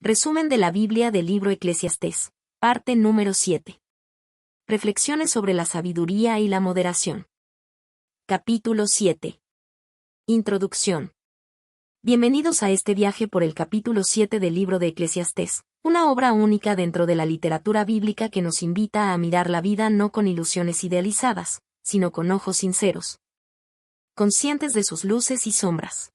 Resumen de la Biblia del libro Eclesiastés. Parte número 7. Reflexiones sobre la sabiduría y la moderación. Capítulo 7. Introducción. Bienvenidos a este viaje por el capítulo 7 del libro de Eclesiastés, una obra única dentro de la literatura bíblica que nos invita a mirar la vida no con ilusiones idealizadas, sino con ojos sinceros, conscientes de sus luces y sombras.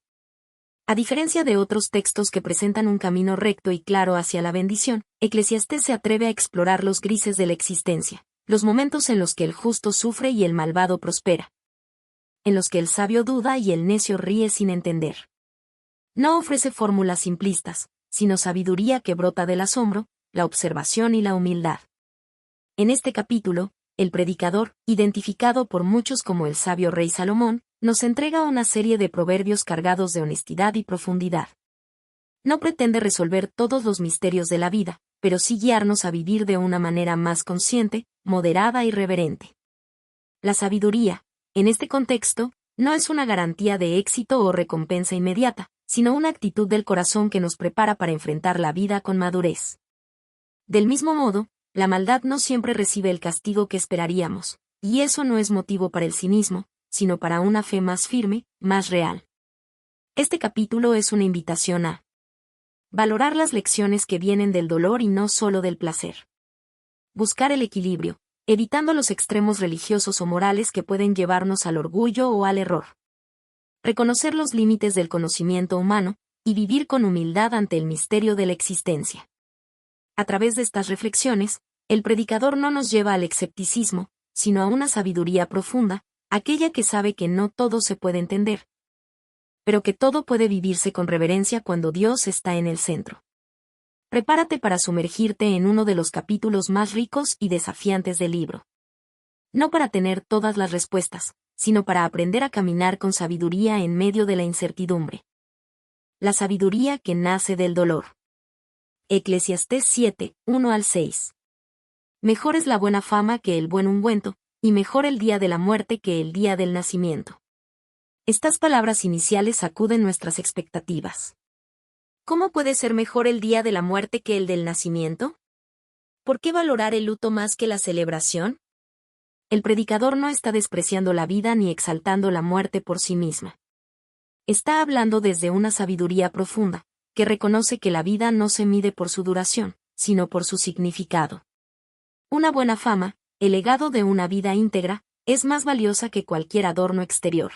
A diferencia de otros textos que presentan un camino recto y claro hacia la bendición, Eclesiastés se atreve a explorar los grises de la existencia, los momentos en los que el justo sufre y el malvado prospera, en los que el sabio duda y el necio ríe sin entender. No ofrece fórmulas simplistas, sino sabiduría que brota del asombro, la observación y la humildad. En este capítulo, el predicador, identificado por muchos como el sabio rey Salomón, nos entrega una serie de proverbios cargados de honestidad y profundidad. No pretende resolver todos los misterios de la vida, pero sí guiarnos a vivir de una manera más consciente, moderada y reverente. La sabiduría, en este contexto, no es una garantía de éxito o recompensa inmediata, sino una actitud del corazón que nos prepara para enfrentar la vida con madurez. Del mismo modo, la maldad no siempre recibe el castigo que esperaríamos, y eso no es motivo para el cinismo, sino para una fe más firme, más real. Este capítulo es una invitación a valorar las lecciones que vienen del dolor y no solo del placer. Buscar el equilibrio, evitando los extremos religiosos o morales que pueden llevarnos al orgullo o al error. Reconocer los límites del conocimiento humano, y vivir con humildad ante el misterio de la existencia. A través de estas reflexiones, el predicador no nos lleva al escepticismo, sino a una sabiduría profunda, aquella que sabe que no todo se puede entender, pero que todo puede vivirse con reverencia cuando Dios está en el centro. Prepárate para sumergirte en uno de los capítulos más ricos y desafiantes del libro. No para tener todas las respuestas, sino para aprender a caminar con sabiduría en medio de la incertidumbre. La sabiduría que nace del dolor. Eclesiastés 7, 1-6. Mejor es la buena fama que el buen ungüento, y mejor el día de la muerte que el día del nacimiento. Estas palabras iniciales sacuden nuestras expectativas. ¿Cómo puede ser mejor el día de la muerte que el del nacimiento? ¿Por qué valorar el luto más que la celebración? El predicador no está despreciando la vida ni exaltando la muerte por sí misma. Está hablando desde una sabiduría profunda, que reconoce que la vida no se mide por su duración, sino por su significado. Una buena fama, el legado de una vida íntegra, es más valiosa que cualquier adorno exterior.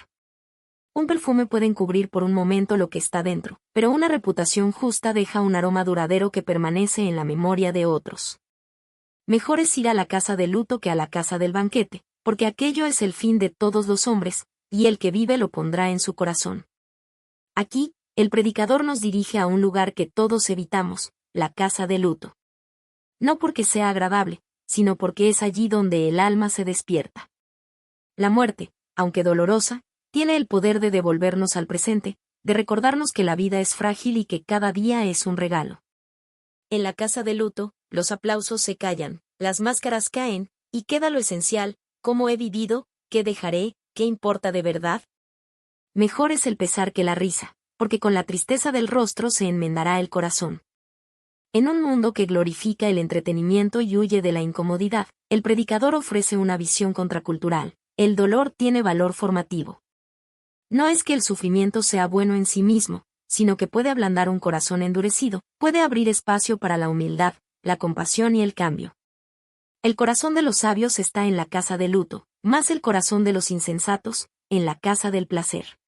Un perfume puede encubrir por un momento lo que está dentro, pero una reputación justa deja un aroma duradero que permanece en la memoria de otros. Mejor es ir a la casa del luto que a la casa del banquete, porque aquello es el fin de todos los hombres, y el que vive lo pondrá en su corazón. Aquí, el predicador nos dirige a un lugar que todos evitamos, la casa del luto. No porque sea agradable, sino porque es allí donde el alma se despierta. La muerte, aunque dolorosa, tiene el poder de devolvernos al presente, de recordarnos que la vida es frágil y que cada día es un regalo. En la casa de luto, los aplausos se callan, las máscaras caen, y queda lo esencial: ¿cómo he vivido? ¿Qué dejaré? ¿Qué importa de verdad? Mejor es el pesar que la risa, porque con la tristeza del rostro se enmendará el corazón. En un mundo que glorifica el entretenimiento y huye de la incomodidad, el predicador ofrece una visión contracultural. El dolor tiene valor formativo. No es que el sufrimiento sea bueno en sí mismo, sino que puede ablandar un corazón endurecido, puede abrir espacio para la humildad, la compasión y el cambio. El corazón de los sabios está en la casa del luto, más el corazón de los insensatos, en la casa del placer.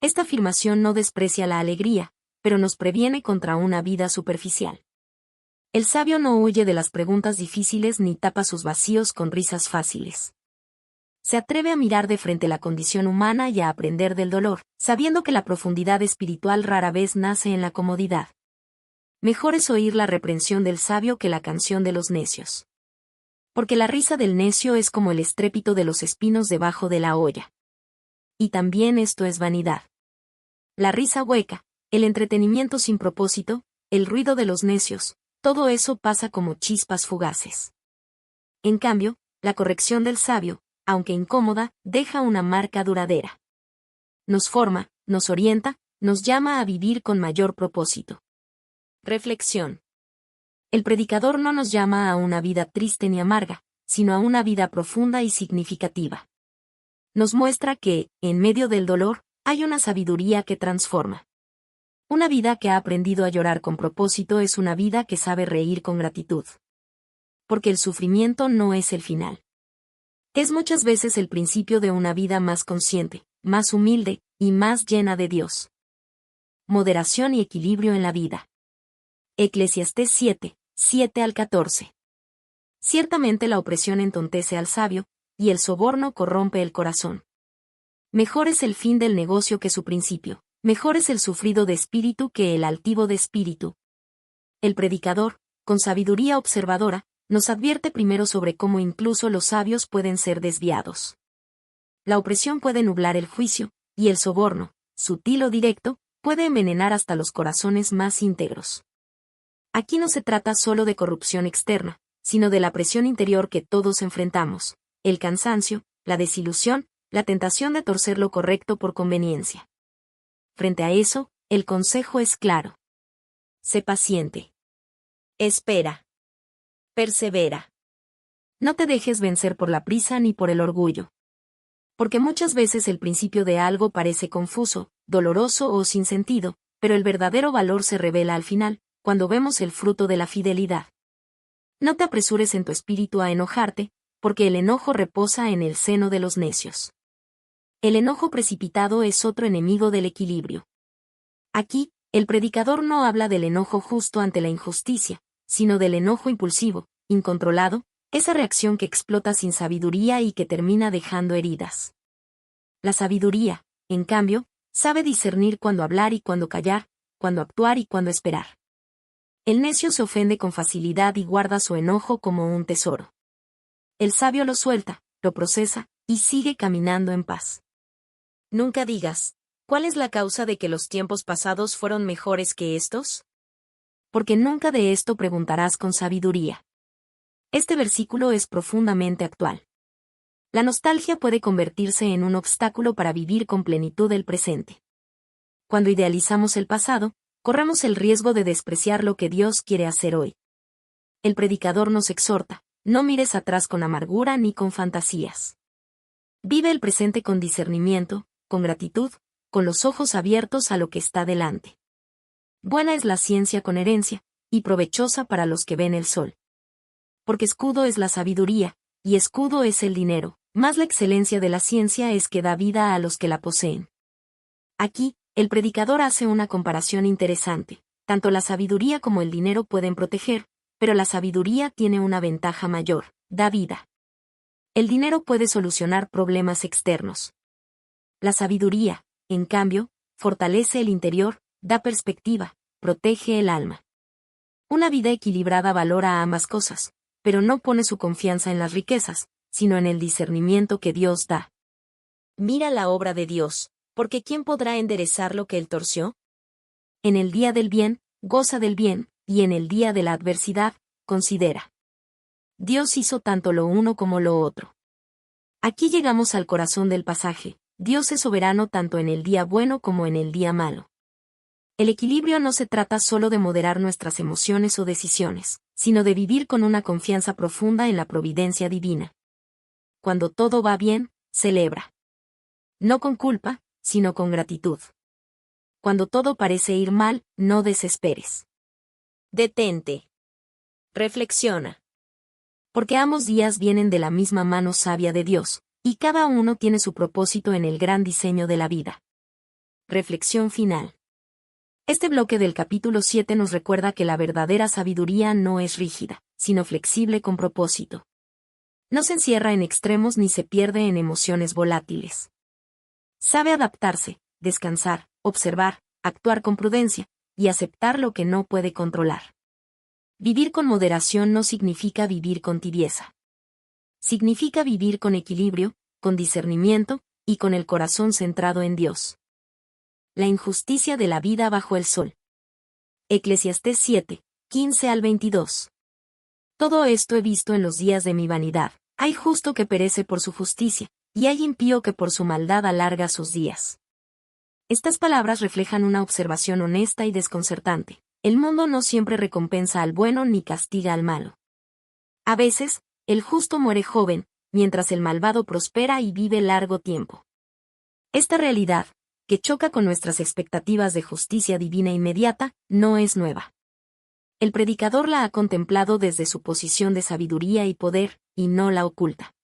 Esta afirmación no desprecia la alegría, pero nos previene contra una vida superficial. El sabio no huye de las preguntas difíciles ni tapa sus vacíos con risas fáciles. Se atreve a mirar de frente la condición humana y a aprender del dolor, sabiendo que la profundidad espiritual rara vez nace en la comodidad. Mejor es oír la reprensión del sabio que la canción de los necios. Porque la risa del necio es como el estrépito de los espinos debajo de la olla. Y también esto es vanidad. La risa hueca, el entretenimiento sin propósito, el ruido de los necios, todo eso pasa como chispas fugaces. En cambio, la corrección del sabio, aunque incómoda, deja una marca duradera. Nos forma, nos orienta, nos llama a vivir con mayor propósito. Reflexión. El predicador no nos llama a una vida triste ni amarga, sino a una vida profunda y significativa. Nos muestra que, en medio del dolor, hay una sabiduría que transforma. Una vida que ha aprendido a llorar con propósito es una vida que sabe reír con gratitud. Porque el sufrimiento no es el final. Es muchas veces el principio de una vida más consciente, más humilde, y más llena de Dios. Moderación y equilibrio en la vida. Eclesiastés 7, 7 al 14. Ciertamente la opresión entontece al sabio, y el soborno corrompe el corazón. Mejor es el fin del negocio que su principio, mejor es el sufrido de espíritu que el altivo de espíritu. El predicador, con sabiduría observadora, nos advierte primero sobre cómo incluso los sabios pueden ser desviados. La opresión puede nublar el juicio, y el soborno, sutil o directo, puede envenenar hasta los corazones más íntegros. Aquí no se trata solo de corrupción externa, sino de la presión interior que todos enfrentamos, el cansancio, la desilusión, la tentación de torcer lo correcto por conveniencia. Frente a eso, el consejo es claro. Sé paciente. Espera. Persevera. No te dejes vencer por la prisa ni por el orgullo. Porque muchas veces el principio de algo parece confuso, doloroso o sin sentido, pero el verdadero valor se revela al final, cuando vemos el fruto de la fidelidad. No te apresures en tu espíritu a enojarte, porque el enojo reposa en el seno de los necios. El enojo precipitado es otro enemigo del equilibrio. Aquí, el predicador no habla del enojo justo ante la injusticia, sino del enojo impulsivo, incontrolado, esa reacción que explota sin sabiduría y que termina dejando heridas. La sabiduría, en cambio, sabe discernir cuándo hablar y cuándo callar, cuándo actuar y cuándo esperar. El necio se ofende con facilidad y guarda su enojo como un tesoro. El sabio lo suelta, lo procesa, y sigue caminando en paz. Nunca digas, ¿cuál es la causa de que los tiempos pasados fueron mejores que estos? Porque nunca de esto preguntarás con sabiduría. Este versículo es profundamente actual. La nostalgia puede convertirse en un obstáculo para vivir con plenitud el presente. Cuando idealizamos el pasado, corremos el riesgo de despreciar lo que Dios quiere hacer hoy. El predicador nos exhorta, no mires atrás con amargura ni con fantasías. Vive el presente con discernimiento, con gratitud, con los ojos abiertos a lo que está delante. Buena es la ciencia con herencia, y provechosa para los que ven el sol. Porque escudo es la sabiduría, y escudo es el dinero, mas la excelencia de la ciencia es que da vida a los que la poseen. Aquí, el predicador hace una comparación interesante. Tanto la sabiduría como el dinero pueden proteger, pero la sabiduría tiene una ventaja mayor, da vida. El dinero puede solucionar problemas externos. La sabiduría, en cambio, fortalece el interior, da perspectiva, protege el alma. Una vida equilibrada valora ambas cosas, pero no pone su confianza en las riquezas, sino en el discernimiento que Dios da. Mira la obra de Dios, porque ¿quién podrá enderezar lo que él torció? En el día del bien, goza del bien, y en el día de la adversidad, considera. Dios hizo tanto lo uno como lo otro. Aquí llegamos al corazón del pasaje. Dios es soberano tanto en el día bueno como en el día malo. El equilibrio no se trata solo de moderar nuestras emociones o decisiones, sino de vivir con una confianza profunda en la providencia divina. Cuando todo va bien, celebra. No con culpa, sino con gratitud. Cuando todo parece ir mal, no desesperes. Detente. Reflexiona. Porque ambos días vienen de la misma mano sabia de Dios, y cada uno tiene su propósito en el gran diseño de la vida. Reflexión final. Este bloque del capítulo 7 nos recuerda que la verdadera sabiduría no es rígida, sino flexible con propósito. No se encierra en extremos ni se pierde en emociones volátiles. Sabe adaptarse, descansar, observar, actuar con prudencia, y aceptar lo que no puede controlar. Vivir con moderación no significa vivir con tibieza. Significa vivir con equilibrio, con discernimiento, y con el corazón centrado en Dios. La injusticia de la vida bajo el sol. Eclesiastés 7, 15 al 22. Todo esto he visto en los días de mi vanidad. Hay justo que perece por su justicia, y hay impío que por su maldad alarga sus días. Estas palabras reflejan una observación honesta y desconcertante. El mundo no siempre recompensa al bueno ni castiga al malo. A veces, el justo muere joven, mientras el malvado prospera y vive largo tiempo. Esta realidad, que choca con nuestras expectativas de justicia divina inmediata, no es nueva. El predicador la ha contemplado desde su posición de sabiduría y poder, y no la oculta.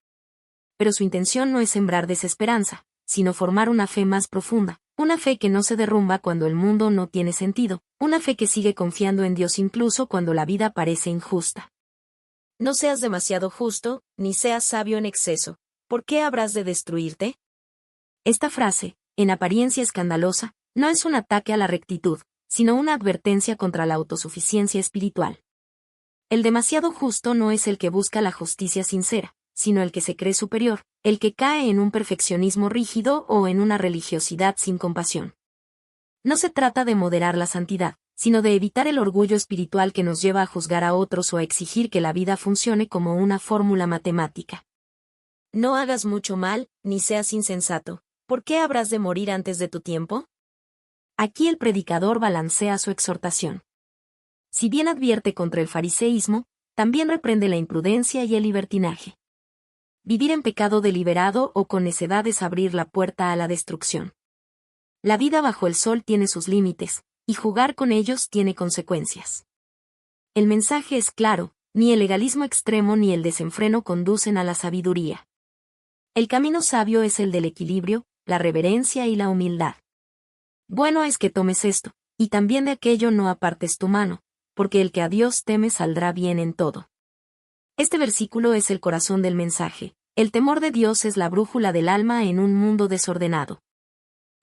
Pero su intención no es sembrar desesperanza, sino formar una fe más profunda, una fe que no se derrumba cuando el mundo no tiene sentido, una fe que sigue confiando en Dios incluso cuando la vida parece injusta. No seas demasiado justo, ni seas sabio en exceso. ¿Por qué habrás de destruirte? Esta frase, en apariencia escandalosa, no es un ataque a la rectitud, sino una advertencia contra la autosuficiencia espiritual. El demasiado justo no es el que busca la justicia sincera, sino el que se cree superior, el que cae en un perfeccionismo rígido o en una religiosidad sin compasión. No se trata de moderar la santidad, sino de evitar el orgullo espiritual que nos lleva a juzgar a otros o a exigir que la vida funcione como una fórmula matemática. No hagas mucho mal, ni seas insensato. ¿Por qué habrás de morir antes de tu tiempo? Aquí el predicador balancea su exhortación. Si bien advierte contra el fariseísmo, también reprende la imprudencia y el libertinaje. Vivir en pecado deliberado o con necedad es abrir la puerta a la destrucción. La vida bajo el sol tiene sus límites, y jugar con ellos tiene consecuencias. El mensaje es claro, ni el legalismo extremo ni el desenfreno conducen a la sabiduría. El camino sabio es el del equilibrio, la reverencia y la humildad. Bueno es que tomes esto, y también de aquello no apartes tu mano, porque el que a Dios teme saldrá bien en todo. Este versículo es el corazón del mensaje. El temor de Dios es la brújula del alma en un mundo desordenado.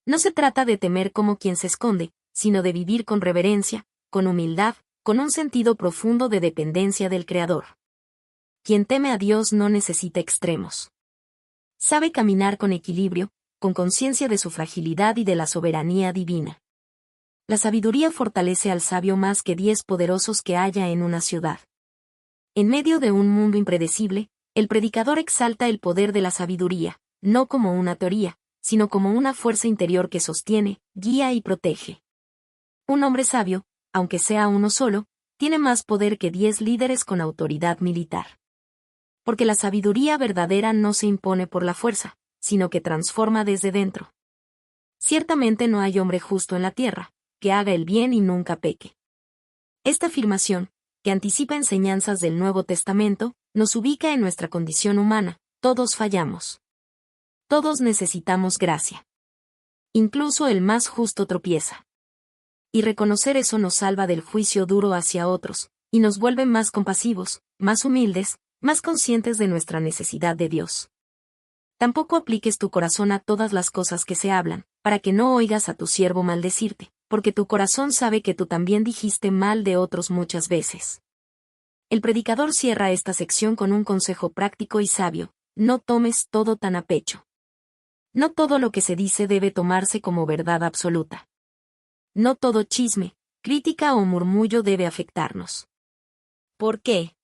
No se trata de temer como quien se esconde, sino de vivir con reverencia, con humildad, con un sentido profundo de dependencia del Creador. Quien teme a Dios no necesita extremos. Sabe caminar con equilibrio, con conciencia de su fragilidad y de la soberanía divina. La sabiduría fortalece al sabio más que 10 poderosos que haya en una ciudad. En medio de un mundo impredecible, el predicador exalta el poder de la sabiduría, no como una teoría, sino como una fuerza interior que sostiene, guía y protege. Un hombre sabio, aunque sea uno solo, tiene más poder que 10 líderes con autoridad militar. Porque la sabiduría verdadera no se impone por la fuerza, sino que transforma desde dentro. Ciertamente no hay hombre justo en la tierra, que haga el bien y nunca peque. Esta afirmación, que anticipa enseñanzas del Nuevo Testamento, nos ubica en nuestra condición humana. Todos fallamos. Todos necesitamos gracia. Incluso el más justo tropieza. Y reconocer eso nos salva del juicio duro hacia otros, y nos vuelve más compasivos, más humildes, más conscientes de nuestra necesidad de Dios. Tampoco apliques tu corazón a todas las cosas que se hablan, para que no oigas a tu siervo maldecirte, porque tu corazón sabe que tú también dijiste mal de otros muchas veces. El predicador cierra esta sección con un consejo práctico y sabio: no tomes todo tan a pecho. No todo lo que se dice debe tomarse como verdad absoluta. No todo chisme, crítica o murmullo debe afectarnos. ¿Por qué?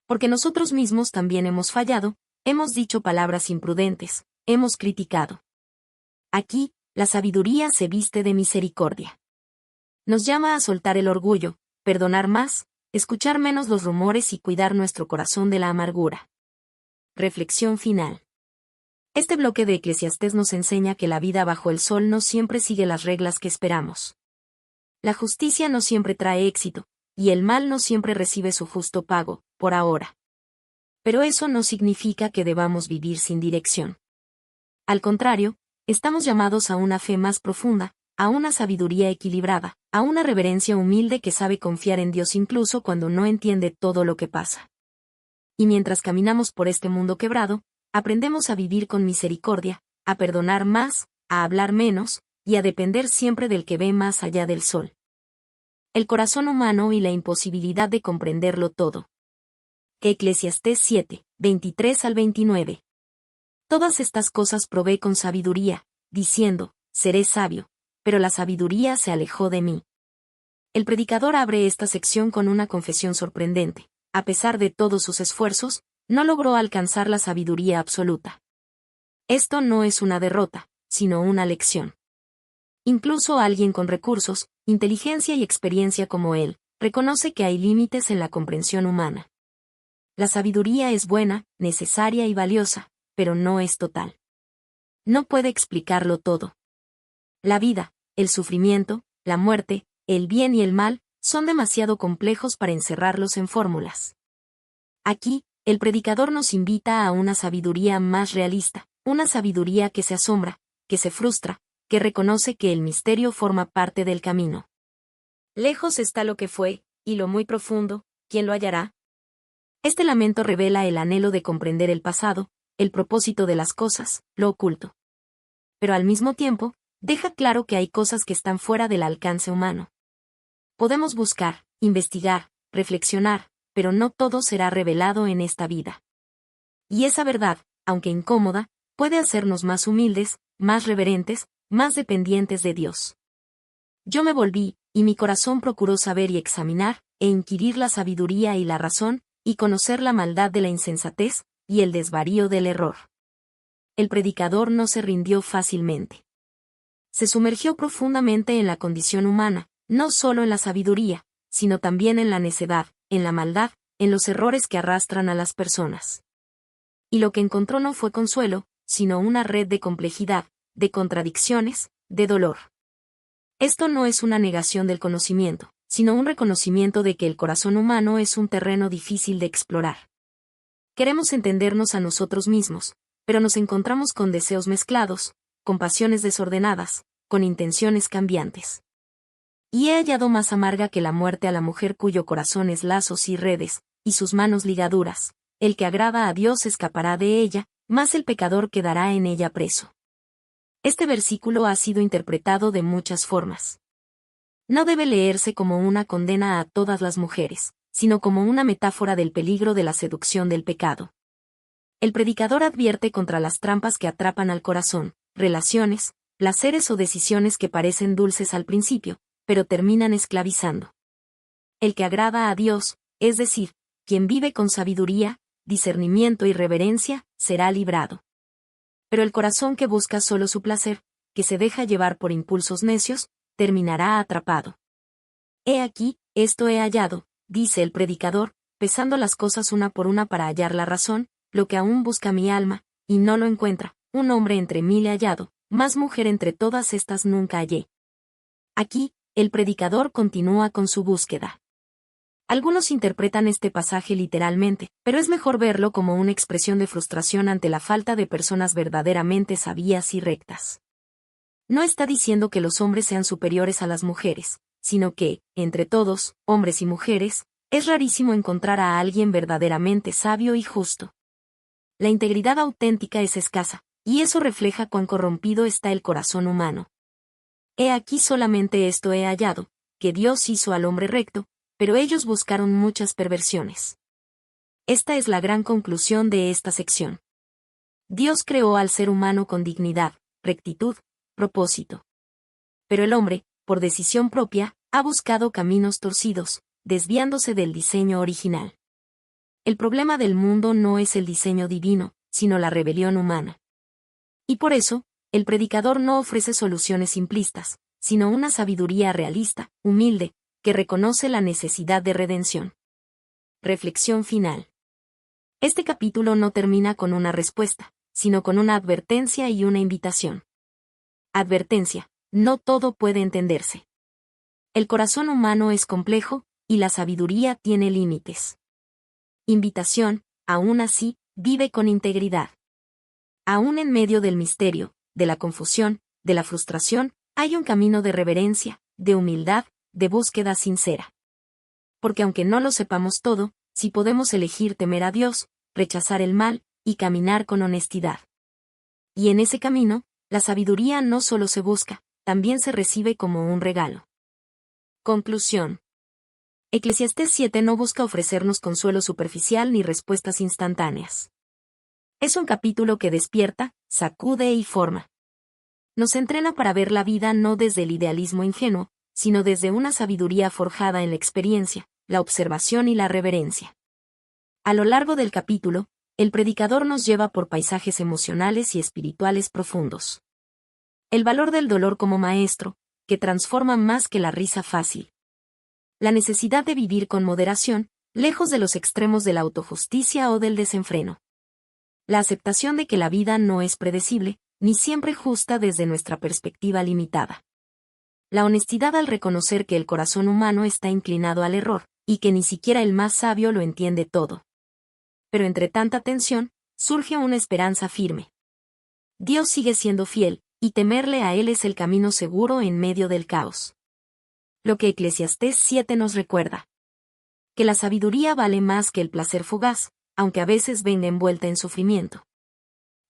Porque nosotros mismos también hemos fallado, hemos dicho palabras imprudentes, hemos criticado. Aquí, la sabiduría se viste de misericordia. Nos llama a soltar el orgullo, perdonar más, escuchar menos los rumores y cuidar nuestro corazón de la amargura. Reflexión final. Este bloque de Eclesiastés nos enseña que la vida bajo el sol no siempre sigue las reglas que esperamos. La justicia no siempre trae éxito, y el mal no siempre recibe su justo pago, por ahora. Pero eso no significa que debamos vivir sin dirección. Al contrario, estamos llamados a una fe más profunda, a una sabiduría equilibrada, a una reverencia humilde que sabe confiar en Dios incluso cuando no entiende todo lo que pasa. Y mientras caminamos por este mundo quebrado, aprendemos a vivir con misericordia, a perdonar más, a hablar menos, y a depender siempre del que ve más allá del sol. El corazón humano y la imposibilidad de comprenderlo todo. Eclesiastés 7, 23 al 29. Todas estas cosas probé con sabiduría, diciendo, seré sabio, pero la sabiduría se alejó de mí. El predicador abre esta sección con una confesión sorprendente. A pesar de todos sus esfuerzos, no logró alcanzar la sabiduría absoluta. Esto no es una derrota, sino una lección. Incluso alguien con recursos, inteligencia y experiencia como él, reconoce que hay límites en la comprensión humana. La sabiduría es buena, necesaria y valiosa, pero no es total. No puede explicarlo todo. La vida, el sufrimiento, la muerte, el bien y el mal, son demasiado complejos para encerrarlos en fórmulas. Aquí, el predicador nos invita a una sabiduría más realista, una sabiduría que se asombra, que se frustra, que reconoce que el misterio forma parte del camino. Lejos está lo que fue, y lo muy profundo, ¿quién lo hallará? Este lamento revela el anhelo de comprender el pasado, el propósito de las cosas, lo oculto. Pero al mismo tiempo, deja claro que hay cosas que están fuera del alcance humano. Podemos buscar, investigar, reflexionar, pero no todo será revelado en esta vida. Y esa verdad, aunque incómoda, puede hacernos más humildes, más reverentes, más dependientes de Dios. Yo me volví, y mi corazón procuró saber y examinar, e inquirir la sabiduría y la razón, y conocer la maldad de la insensatez, y el desvarío del error. El predicador no se rindió fácilmente. Se sumergió profundamente en la condición humana, no solo en la sabiduría, sino también en la necedad, en la maldad, en los errores que arrastran a las personas. Y lo que encontró no fue consuelo, sino una red de complejidad, de contradicciones, de dolor. Esto no es una negación del conocimiento, sino un reconocimiento de que el corazón humano es un terreno difícil de explorar. Queremos entendernos a nosotros mismos, pero nos encontramos con deseos mezclados, con pasiones desordenadas, con intenciones cambiantes. Y he hallado más amarga que la muerte a la mujer cuyo corazón es lazos y redes, y sus manos ligaduras. El que agrada a Dios escapará de ella, mas el pecador quedará en ella preso. Este versículo ha sido interpretado de muchas formas. No debe leerse como una condena a todas las mujeres, sino como una metáfora del peligro de la seducción del pecado. El predicador advierte contra las trampas que atrapan al corazón, relaciones, placeres o decisiones que parecen dulces al principio, pero terminan esclavizando. El que agrada a Dios, es decir, quien vive con sabiduría, discernimiento y reverencia, será librado. Pero el corazón que busca solo su placer, que se deja llevar por impulsos necios, terminará atrapado. He aquí, esto he hallado, dice el predicador, pesando las cosas una por una para hallar la razón, lo que aún busca mi alma, y no lo encuentra, un hombre entre mil he hallado, más mujer entre todas estas nunca hallé. Aquí, el predicador continúa con su búsqueda. Algunos interpretan este pasaje literalmente, pero es mejor verlo como una expresión de frustración ante la falta de personas verdaderamente sabias y rectas. No está diciendo que los hombres sean superiores a las mujeres, sino que, entre todos, hombres y mujeres, es rarísimo encontrar a alguien verdaderamente sabio y justo. La integridad auténtica es escasa, y eso refleja cuán corrompido está el corazón humano. He aquí solamente esto he hallado, que Dios hizo al hombre recto, pero ellos buscaron muchas perversiones. Esta es la gran conclusión de esta sección. Dios creó al ser humano con dignidad, rectitud, propósito. Pero el hombre, por decisión propia, ha buscado caminos torcidos, desviándose del diseño original. El problema del mundo no es el diseño divino, sino la rebelión humana. Y por eso, el predicador no ofrece soluciones simplistas, sino una sabiduría realista, humilde, que reconoce la necesidad de redención. Reflexión final. Este capítulo no termina con una respuesta, sino con una advertencia y una invitación. Advertencia: no todo puede entenderse. El corazón humano es complejo, y la sabiduría tiene límites. Invitación: aún así, vive con integridad. Aún en medio del misterio, de la confusión, de la frustración, hay un camino de reverencia, de humildad, de búsqueda sincera. Porque aunque no lo sepamos todo, sí podemos elegir temer a Dios, rechazar el mal, y caminar con honestidad. Y en ese camino, la sabiduría no solo se busca, también se recibe como un regalo. Conclusión. Eclesiastés 7 no busca ofrecernos consuelo superficial ni respuestas instantáneas. Es un capítulo que despierta, sacude y forma. Nos entrena para ver la vida no desde el idealismo ingenuo, sino desde una sabiduría forjada en la experiencia, la observación y la reverencia. A lo largo del capítulo, el predicador nos lleva por paisajes emocionales y espirituales profundos. El valor del dolor como maestro, que transforma más que la risa fácil. La necesidad de vivir con moderación, lejos de los extremos de la autojusticia o del desenfreno. La aceptación de que la vida no es predecible, ni siempre justa desde nuestra perspectiva limitada. La honestidad al reconocer que el corazón humano está inclinado al error, y que ni siquiera el más sabio lo entiende todo. Pero entre tanta tensión, surge una esperanza firme. Dios sigue siendo fiel, y temerle a Él es el camino seguro en medio del caos. Lo que Eclesiastés 7 nos recuerda. Que la sabiduría vale más que el placer fugaz, aunque a veces venga envuelta en sufrimiento.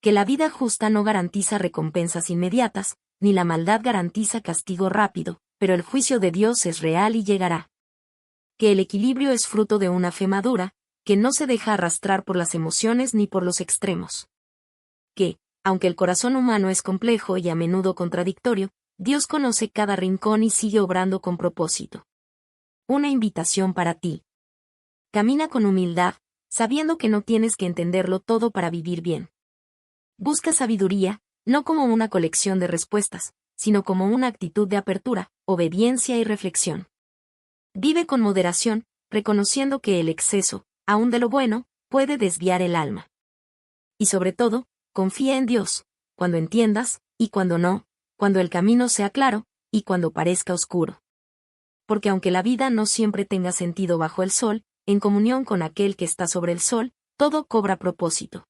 Que la vida justa no garantiza recompensas inmediatas, ni la maldad garantiza castigo rápido, pero el juicio de Dios es real y llegará. Que el equilibrio es fruto de una fe madura, que no se deja arrastrar por las emociones ni por los extremos. Que, aunque el corazón humano es complejo y a menudo contradictorio, Dios conoce cada rincón y sigue obrando con propósito. Una invitación para ti. Camina con humildad, sabiendo que no tienes que entenderlo todo para vivir bien. Busca sabiduría, no como una colección de respuestas, sino como una actitud de apertura, obediencia y reflexión. Vive con moderación, reconociendo que el exceso, aun de lo bueno, puede desviar el alma. Y sobre todo, confía en Dios, cuando entiendas, y cuando no, cuando el camino sea claro, y cuando parezca oscuro. Porque aunque la vida no siempre tenga sentido bajo el sol, en comunión con aquel que está sobre el sol, todo cobra propósito.